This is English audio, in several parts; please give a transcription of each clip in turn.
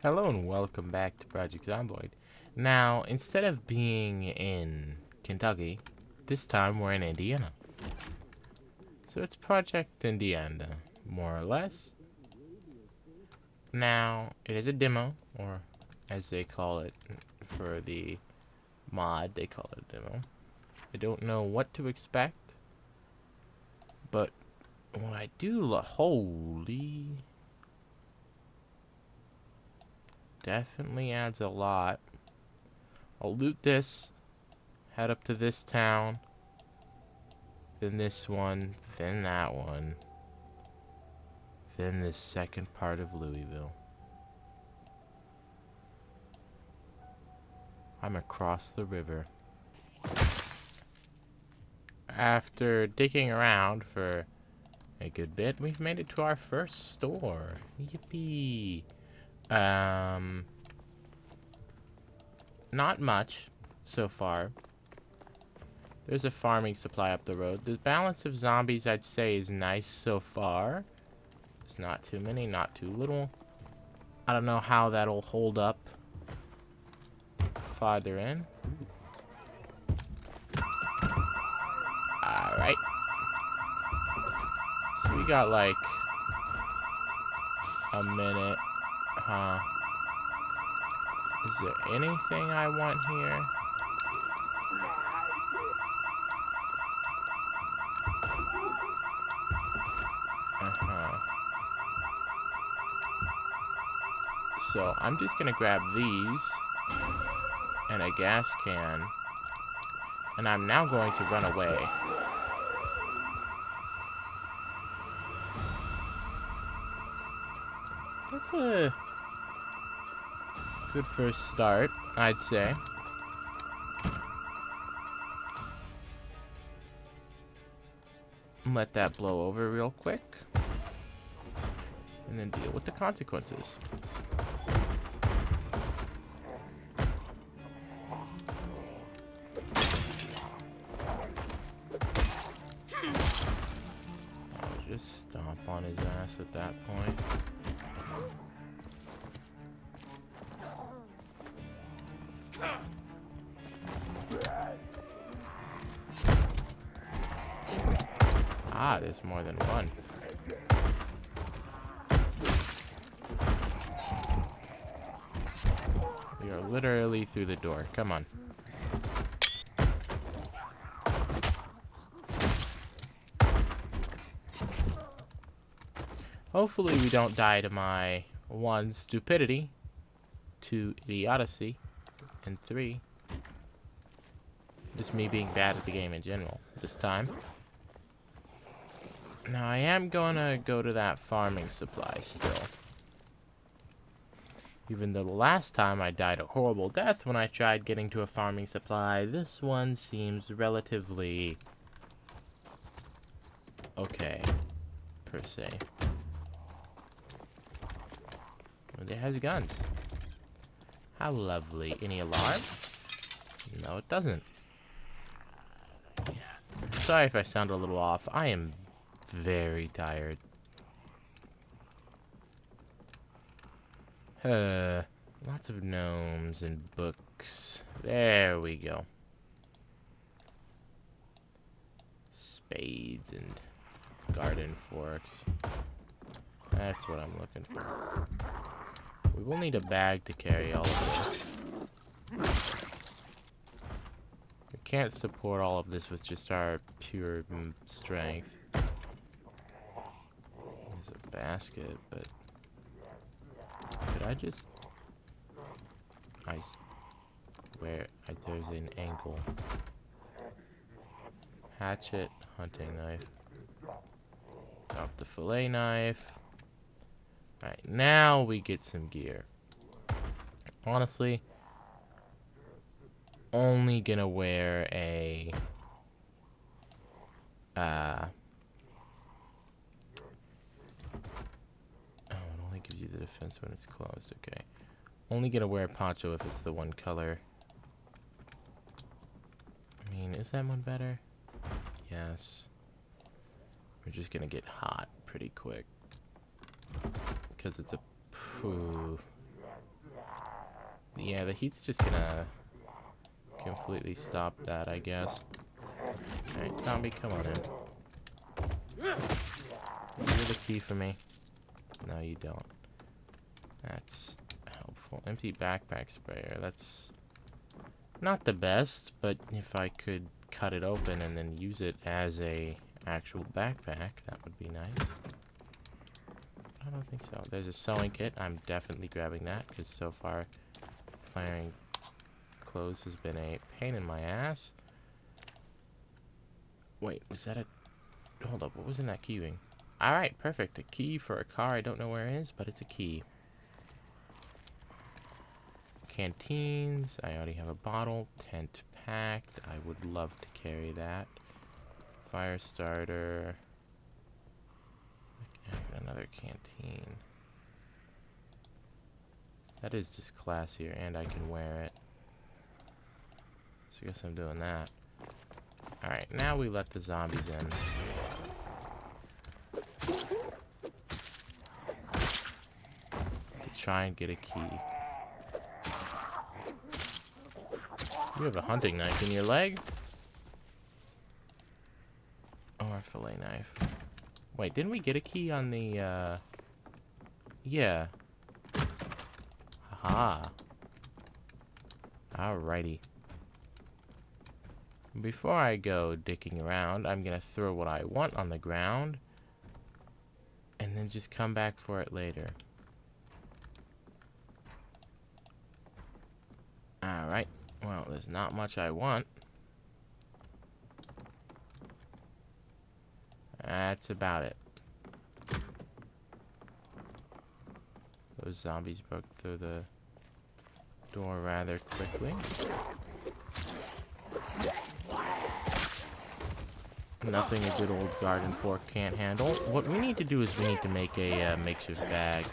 Hello and welcome back to Project Zomboid. Now, instead of being in Kentucky, this time we're in Indiana. So it's Project Indiana, more or less. Now, it is a demo, or as they call it for the mod, they call it a demo. I don't know what to expect, but what I do, holy, definitely adds a lot. I'll loot this, head up to this town, then this one, then that one, then this second part of Louisville. I'm across the river. After digging around for a good bit, we've made it to our first store. Yippee! Not much so far. There's a farming supply up the road. The balance of zombies, I'd say, is nice so far. There's not too many, not too little. I don't know how that'll hold up farther in. Alright. So we got like a minute, huh? Is there anything I want here? So I'm just gonna grab these and a gas can, and I'm now going to run away. That's a good first start, I'd say. Let that blow over real quick, and then deal with the consequences. I'll just stomp on his ass at that point. Ah, there's more than one. We are literally through the door. Come on. Hopefully we don't die to my 1, stupidity, 2, idiocy, and 3, just me being bad at the game in general this time. Now I am gonna go to that farming supply still. Even though the last time I died a horrible death when I tried getting to a farming supply, this one seems relatively okay, per se. Well, it has guns. How lovely. Any alarm? No, it doesn't. Sorry if I sound a little off. I am very tired. Lots of gnomes and books. There we go. Spades and garden forks. That's what I'm looking for. We will need a bag to carry all of this. We can't support all of this with just our pure strength. There's a basket, but could I just... there's an angle. Hatchet, hunting knife. Drop the fillet knife. Alright, now we get some gear. Honestly, only gonna wear a... oh, it only gives you the defense when it's closed, okay. Only gonna wear a poncho if it's the one color. I mean, is that one better? Yes. We're just gonna get hot pretty quick. Because it's a... Phew. Yeah, the heat's just gonna completely stop that, I guess. Alright, zombie, come on in. You're the key for me. No, you don't. That's helpful. Empty backpack sprayer. That's not the best, but if I could cut it open and then use it as a actual backpack, that would be nice. I don't think so. There's a sewing kit. I'm definitely grabbing that, because so far firing clothes has been a pain in my ass. Wait, was that a... Hold up, what was in that key ring? Alright, perfect. A key for a car. I don't know where it is, but it's a key. Canteens. I already have a bottle. Tent packed. I would love to carry that. Fire starter. Another canteen. That is just classier, and I can wear it. So I guess I'm doing that. Alright, now we let the zombies in. To try and get a key. You have a hunting knife in your leg? Or a fillet knife. Wait, didn't we get a key on the, Yeah. Haha. Alrighty. Before I go dicking around, I'm gonna throw what I want on the ground. And then just come back for it later. Alright. Well, there's not much I want. That's about it. Those zombies broke through the door rather quickly. Nothing a good old garden fork can't handle. What we need to do is we need to make a makeshift bag.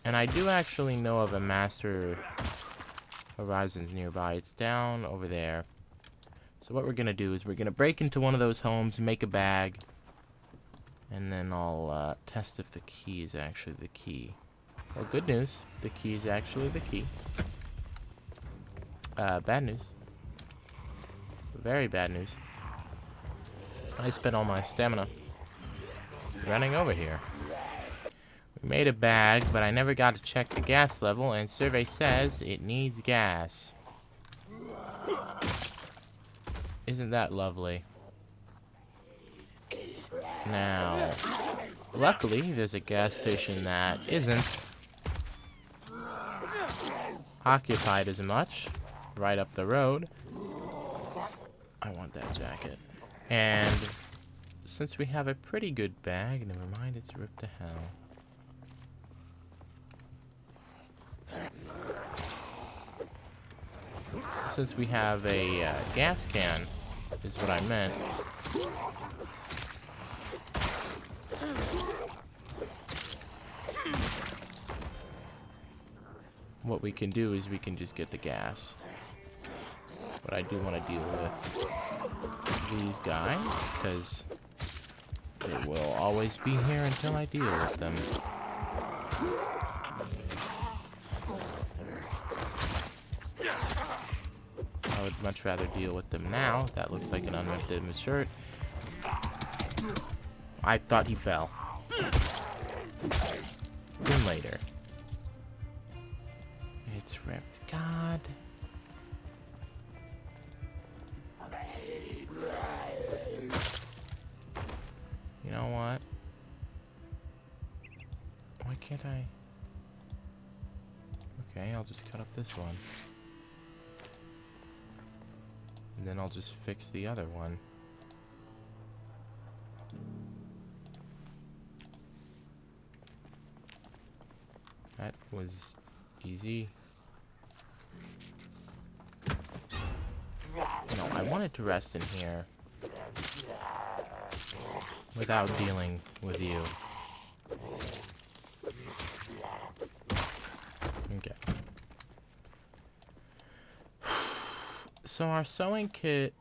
And I do actually know of a Master Horizons nearby. It's down over there. So what we're going to do is we're going to break into one of those homes, make a bag, and then I'll test if the key is actually the key. Well, good news. The key is actually the key. Bad news. Very bad news. I spent all my stamina running over here. We made a bag, but I never got to check the gas level, and survey says it needs gas. Isn't that lovely? Now, luckily, there's a gas station that isn't occupied as much right up the road. I want that jacket. And since we have a pretty good bag, never mind, it's ripped to hell. Since we have a gas can, is what I meant. What we can do is we can just get the gas. But I do want to deal with these guys, because they will always be here until I deal with them. I would much rather deal with them now. That looks like an unripped shirt. I thought he fell. Then later. It's ripped. God. You know what? Why can't I? Okay, I'll just cut up this one. And then I'll just fix the other one. That was easy. No, I wanted to rest in here without dealing with you. Okay. So our sewing kit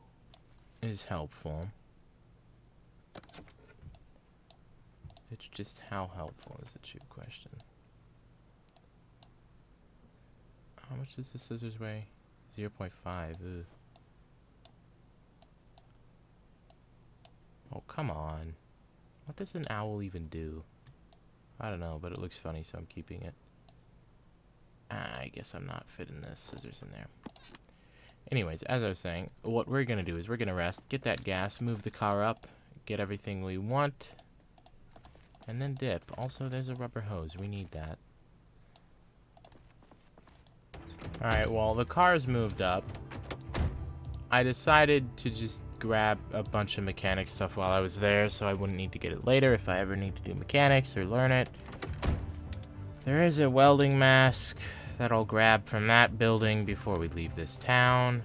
is helpful. It's just how helpful is the true question. much does the scissors weigh? 0.5. Ugh. Oh, come on. What does an owl even do? I don't know, but it looks funny, so I'm keeping it. I guess I'm not fitting the scissors in there. Anyways, as I was saying, what we're going to do is we're going to rest, get that gas, move the car up, get everything we want, and then dip. Also, there's a rubber hose. We need that. Alright, well, the car's moved up. I decided to just grab a bunch of mechanic stuff while I was there so I wouldn't need to get it later if I ever need to do mechanics or learn it. There is a welding mask that I'll grab from that building before we leave this town.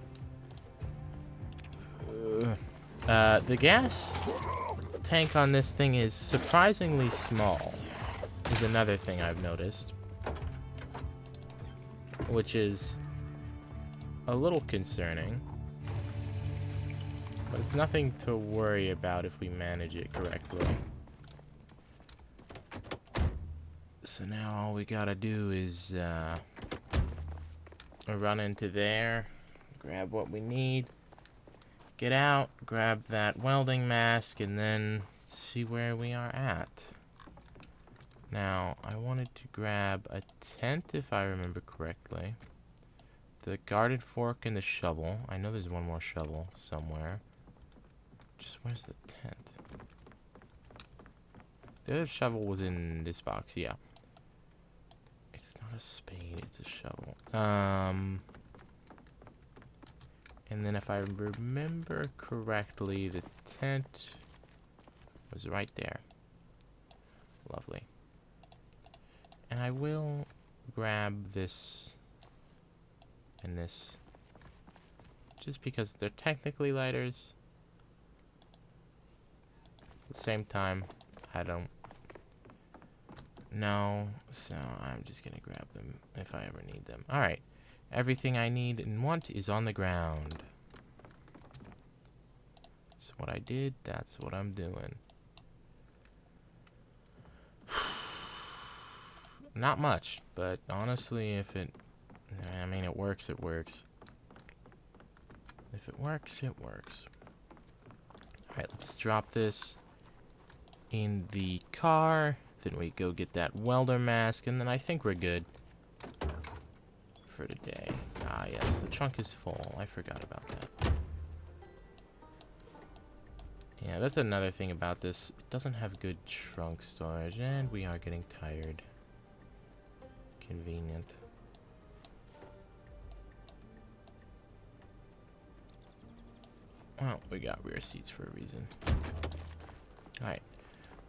The gas tank on this thing is surprisingly small, is another thing I've noticed, which is a little concerning. But it's nothing to worry about if we manage it correctly. So now all we gotta do is run into there, grab what we need, get out, grab that welding mask, and then see where we are at. Now, I wanted to grab a tent if I remember correctly. The garden fork and the shovel. I know there's one more shovel somewhere. Just where's the tent? The other shovel was in this box, yeah. It's not a spade, it's a shovel. And then if I remember correctly, the tent was right there. Lovely. And I will grab this and this just because they're technically lighters. At the same time, I don't know, so I'm just gonna grab them if I ever need them. Alright, everything I need and want is on the ground. So what I did, that's what I'm doing. Not much, but honestly, if it, I mean, it works, it works. If it works, it works. Alright, let's drop this in the car. Then we go get that welder mask, and then I think we're good for today. Ah, yes, the trunk is full. I forgot about that. Yeah, that's another thing about this. It doesn't have good trunk storage, and we are getting tired. Convenient. Well, we got rear seats for a reason. Alright.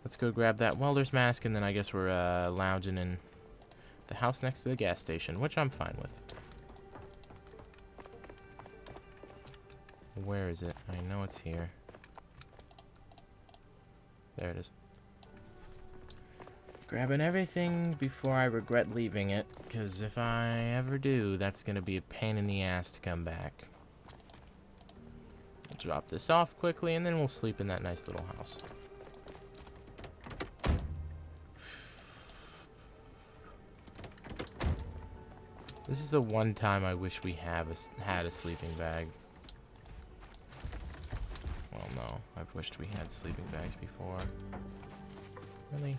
Let's go grab that welder's mask, and then I guess we're lounging in the house next to the gas station, which I'm fine with. Where is it? I know it's here. There it is. Grabbing everything before I regret leaving it, because if I ever do, that's going to be a pain in the ass to come back. We'll drop this off quickly, and then we'll sleep in that nice little house. This is the one time I wish we had a sleeping bag. Well, no. I've wished we had sleeping bags before. Really?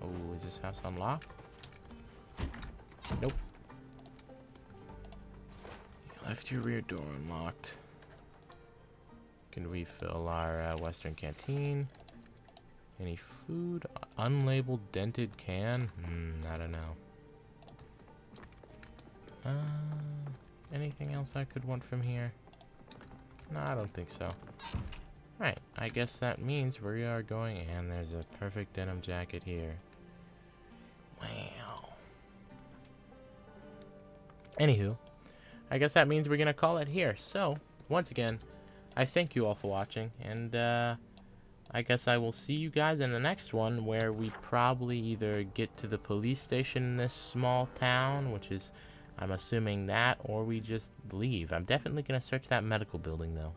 Oh, is this house unlocked? Nope. You left your rear door unlocked. Can refill our Western canteen. Any food? Unlabeled dented can? I don't know. Anything else I could want from here? No, I don't think so. Right, I guess that means we are going, and there's a perfect denim jacket here. Wow. Anywho, I guess that means we're gonna call it here. So, once again, I thank you all for watching, and I guess I will see you guys in the next one, where we probably either get to the police station in this small town, which is, I'm assuming that, or we just leave. I'm definitely gonna search that medical building, though.